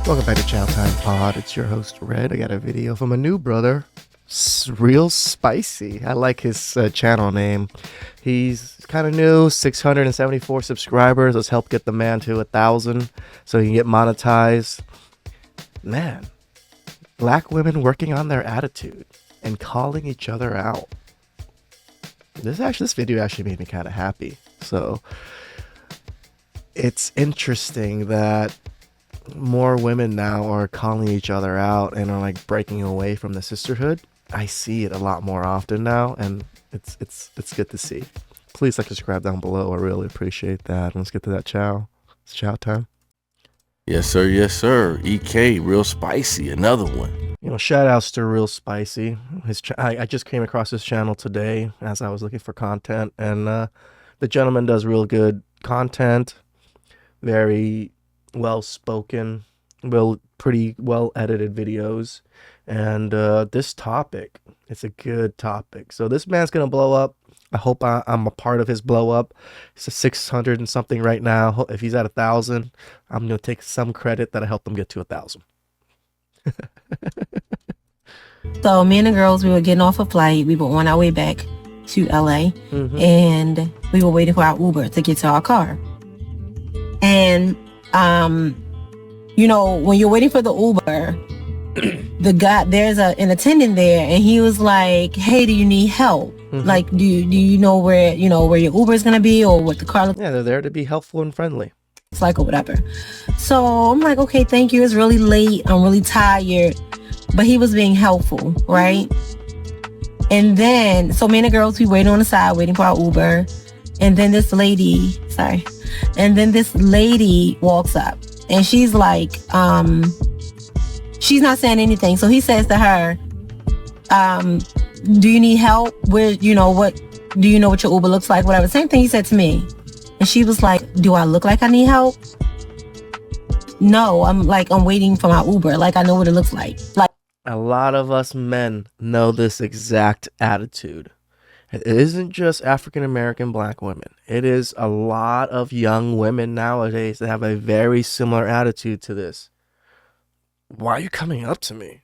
Welcome back to Chow Time Pod. It's your host Red. I got a video from a new brother, Real Spicy. I like his channel name. He's kind of new, 674 subscribers. Let's help get the man to 1,000 so he can get monetized. Man, black women working on their attitude and calling each other out. This video actually made me kind of happy. So it's interesting that more women now are calling each other out and are like breaking away from the sisterhood. I see it a lot more often now, and it's good to see. Please like, subscribe down below. I really appreciate that. Let's get to that chow. It's chow time. Yes, sir. Yes, sir. EK, Real Spicy, another one. You know, shout outs to Real Spicy. I just came across his channel today as I was looking for content, and the gentleman does real good content. Very well spoken, pretty well edited videos, and this topic, it's a good topic. So this man's gonna blow up. I hope I'm a part of his blow up. He's at 600 and something right now. If he's at 1,000, I'm gonna take some credit that I helped him get to 1,000. So me and the girls, we were getting off a flight. We were on our way back to LA, and we were waiting for our Uber to get to our car. And you know, when you're waiting for the Uber, there's an attendant there, and he was like, "Hey, do you need help? Like, do you know where your Uber is gonna be, or what the car looks?" Yeah, they're there to be helpful and friendly. It's like, or whatever. So I'm like, okay, thank you. It's really late. I'm really tired. But he was being helpful, right? And then, so me and the girls, we waited on the side waiting for our Uber. And then this lady walks up, and she's like, she's not saying anything. So he says to her, do you need help? Do you know what your Uber looks like? Whatever. Same thing he said to me. And she was like, do I look like I need help? No, I'm waiting for my Uber. Like, I know what it looks like. Like, a lot of us men know this exact attitude. It isn't just African-American black women. It is a lot of young women nowadays that have a very similar attitude to this. Why are you coming up to me?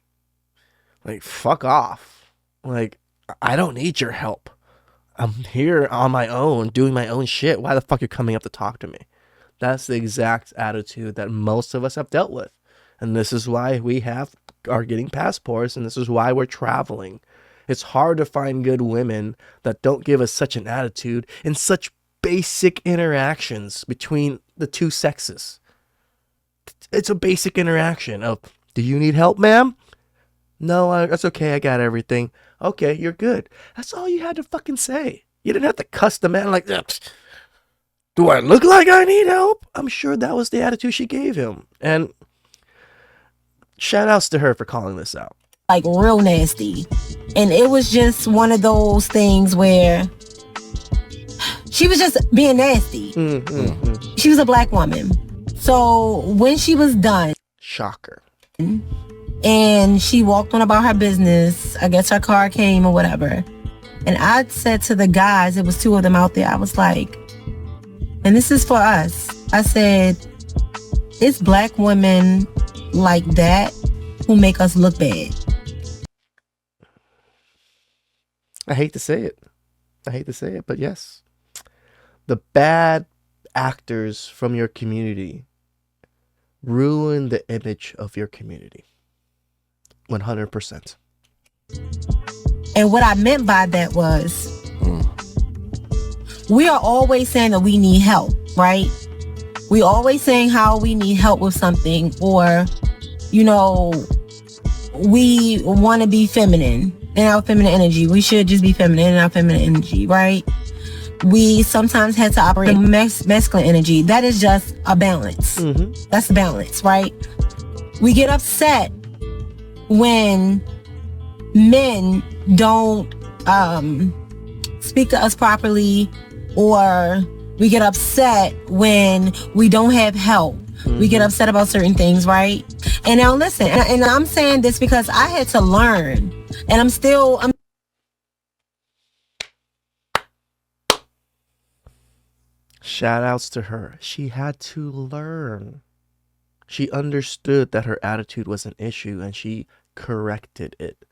Like, fuck off. Like, I don't need your help. I'm here on my own, doing my own shit. Why the fuck are you coming up to talk to me? That's the exact attitude that most of us have dealt with. And this is why we are getting passports, and this is why we're traveling. It's hard to find good women that don't give us such an attitude in such basic interactions between the two sexes. It's a basic interaction of, do you need help, ma'am? No, that's okay. I got everything. Okay, you're good. That's all you had to fucking say. You didn't have to cuss the man like that. Do I look like I need help? I'm sure that was the attitude she gave him. And shout outs to her for calling this out. Like, real nasty. And it was just one of those things where she was just being nasty. She was a black woman. So when she was done, shocker, and she walked on about her business, I guess her car came or whatever. And I said to the guys, it was two of them out there, I was like, and this is for us, I said, it's black women like that who make us look bad. I hate to say it, but yes. The bad actors from your community ruin the image of your community. 100%. And what I meant by that was, we are always saying that we need help, right? We always saying how we need help with something, or, you know, we want to be feminine in our feminine energy. We should just be feminine in our feminine energy, right? We sometimes had to operate in masculine energy. That is just a balance. That's the balance, right? We get upset when men don't speak to us properly, or we get upset when we don't have help. We get upset about certain things, right? And now listen, and I'm saying this because I had to learn, and I'm shout outs to her. She had to learn. She understood that her attitude was an issue and she corrected it.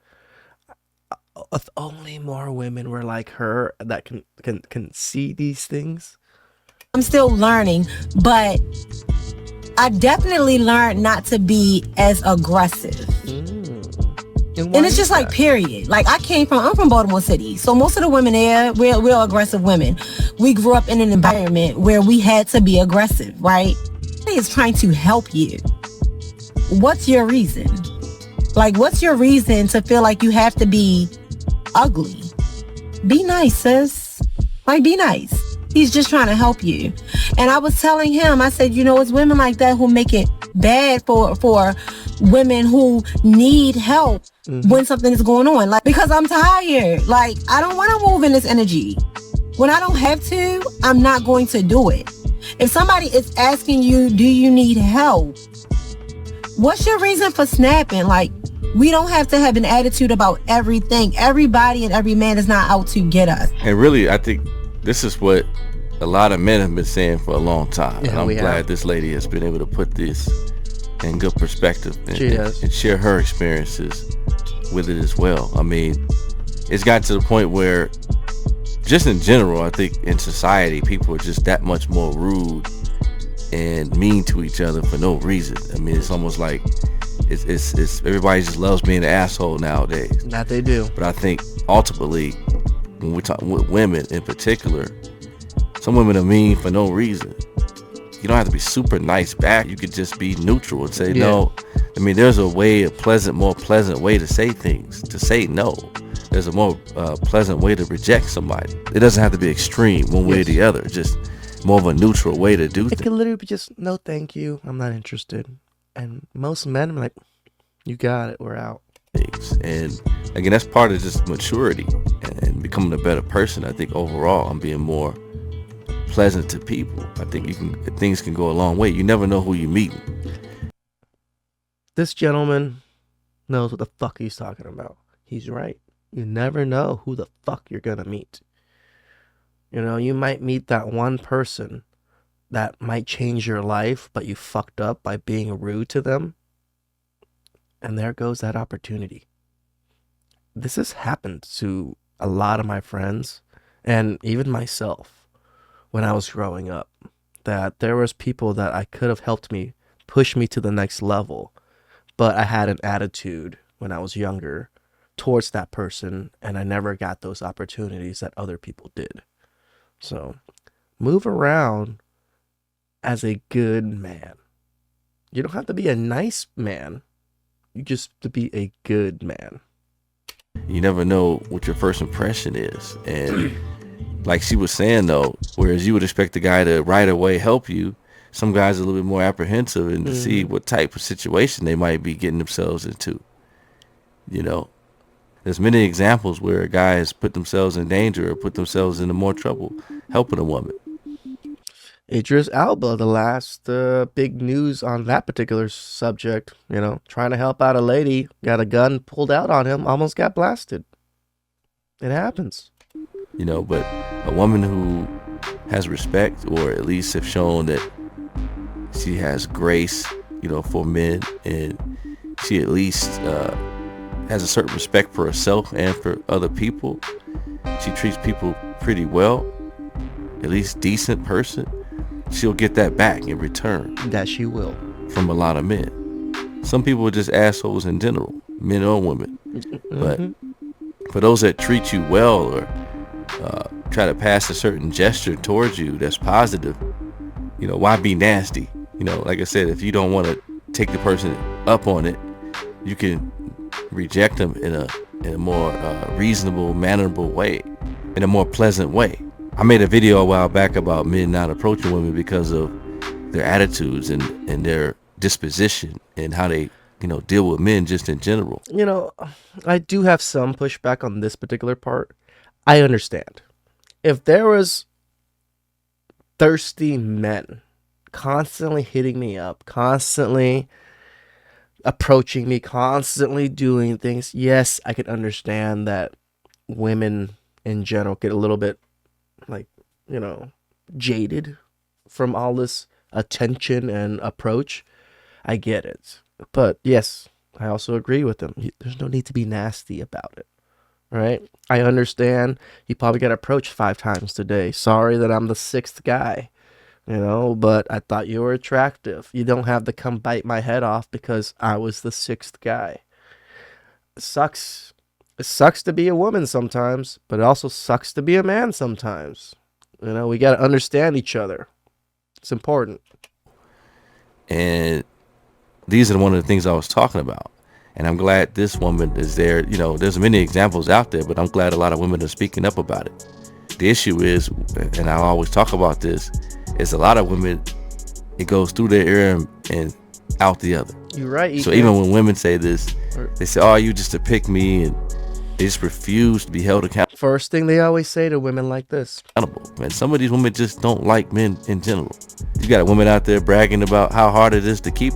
If only more women were like her that can see these things. I'm still learning, but I definitely learned not to be as aggressive. And And it's just like, period. Like, I'm from Baltimore City. So most of the women there, we're real aggressive women. We grew up in an environment where we had to be aggressive, right? Is trying to help you. What's your reason? Like, what's your reason to feel like you have to be ugly? Be nice, sis. Like, be nice. He's just trying to help you. And I was telling him, I said, it's women like that who make it bad for women who need help when something is going on. Like, because I'm tired. Like, I don't want to move in this energy. When I don't have to, I'm not going to do it. If somebody is asking you, do you need help? What's your reason for snapping? Like, we don't have to have an attitude about everything. Everybody and every man is not out to get us. And really, I think this is what a lot of men have been saying for a long time. Yeah, and I'm glad this lady has been able to put this in good perspective and share her experiences with it as well. I mean, it's gotten to the point where just in general, I think in society, people are just that much more rude and mean to each other for no reason. I mean, it's almost like it's everybody just loves being an asshole nowadays. That they do. But I think ultimately, when we talk with women in particular, some women are mean for no reason. You don't have to be super nice back. You could just be neutral and say no. I mean, there's a more pleasant way to say things, to say no. There's a more pleasant way to reject somebody. It doesn't have to be extreme one way or the other. Just more of a neutral way to do things. It could literally be just, no, thank you. I'm not interested. And most men are like, you got it. We're out. And again, that's part of just maturity and becoming a better person. I think overall, I'm being more pleasant to people. I think things can go a long way. You never know who you meet. This gentleman knows what the fuck he's talking about. He's right. You never know who the fuck you're gonna meet. You might meet that one person that might change your life, but you fucked up by being rude to them. And there goes that opportunity. This has happened to a lot of my friends and even myself when I was growing up, that there was people that I could have helped me, push me to the next level, but I had an attitude when I was younger towards that person, and I never got those opportunities that other people did. So move around as a good man. You don't have to be a nice man. You just have to be a good man. You never know what your first impression is. And like she was saying though, whereas you would expect the guy to right away help you, some guys are a little bit more apprehensive and to see what type of situation they might be getting themselves into. There's many examples where guys put themselves in danger or put themselves into more trouble helping a woman. Idris Elba, the last big news on that particular subject, trying to help out a lady, got a gun pulled out on him, almost got blasted. It happens. But a woman who has respect, or at least have shown that she has grace, for men, and she at least has a certain respect for herself and for other people. She treats people pretty well, at least decent person. She'll get that back in return. That she will. From a lot of men. Some people are just assholes in general, men or women. But for those that treat you well or try to pass a certain gesture towards you that's positive, why be nasty? Like I said, if you don't want to take the person up on it, you can reject them in a more reasonable, mannerable way, in a more pleasant way. I made a video a while back about men not approaching women because of their attitudes and their disposition and how they, deal with men just in general. I do have some pushback on this particular part. I understand. If there was thirsty men constantly hitting me up, constantly approaching me, constantly doing things, yes, I could understand that women in general get a little bit jaded from all this attention and approach. I get it. But yes, I also agree with him. There's no need to be nasty about it, right? I understand you probably get approached 5 times today. Sorry that I'm the sixth guy, but I thought you were attractive. You don't have to come bite my head off because I was the sixth guy. It sucks. It sucks to be a woman sometimes, but it also sucks to be a man sometimes. We got to understand each other. It's important. And these are one of the things I was talking about. And I'm glad this woman is there. There's many examples out there, but I'm glad a lot of women are speaking up about it. The issue is, and I always talk about this, is a lot of women, it goes through their ear and out the other. You're right. So even when women say this, they say, "Oh, you just to pick me," and they just refuse to be held accountable. First thing they always say to women like this. Man, some of these women just don't like men in general. You got a woman out there bragging about how hard it is to keep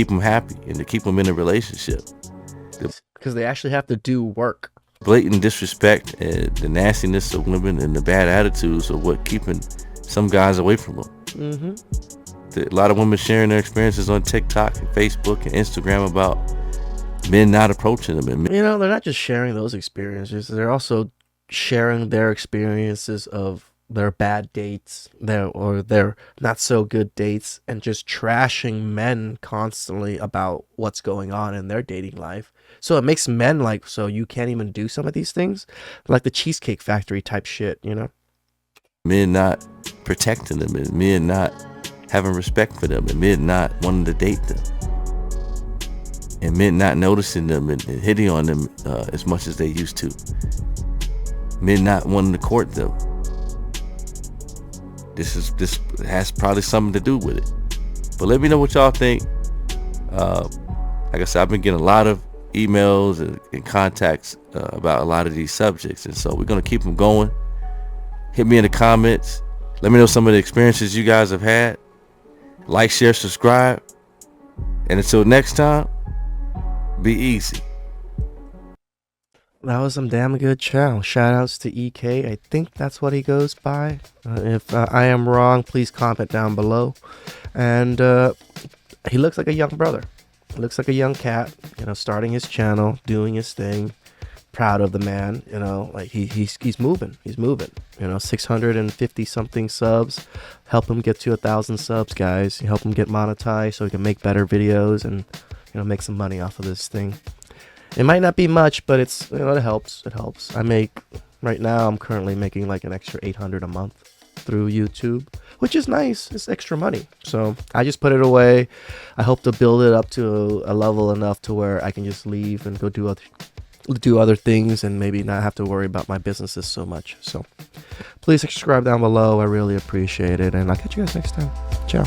them happy and to keep them in a relationship. Because they actually have to do work. Blatant disrespect and the nastiness of women and the bad attitudes are what keeping some guys away from them. Mm-hmm. A lot of women sharing their experiences on TikTok and Facebook and Instagram about men not approaching them. And they're not just sharing those experiences. They're also sharing their experiences of their bad dates, their not so good dates, and just trashing men constantly about what's going on in their dating life. So it makes men like, so you can't even do some of these things? Like the Cheesecake Factory type shit, Men not protecting them, and men not having respect for them, and men not wanting to date them, and men not noticing them and hitting on them as much as they used to. Men not wanting to court them. This has probably something to do with it. But let me know what y'all think. Like I said, I've been getting a lot of emails and contacts about a lot of these subjects, and so we're gonna keep them going. Hit me in the comments. Let me know some of the experiences you guys have had. Like, share, subscribe, and until next time, be easy. That was some damn good chow. Shout outs to EK. I think that's what he goes by. If I am wrong, please comment down below. And he looks like a young brother. He looks like a young cat, starting his channel, doing his thing. Proud of the man, like he's moving. He's moving. 650 something subs. Help him get to 1,000 subs, guys. Help him get monetized so he can make better videos and make some money off of this thing. It might not be much, but it's it helps. It helps. Right now I'm currently making like an extra 800 a month through YouTube, which is nice. It's extra money. So I just put it away. I hope to build it up to a level enough to where I can just leave and go do other things and maybe not have to worry about my businesses so much. So please subscribe down below. I really appreciate it. And I'll catch you guys next time. Ciao.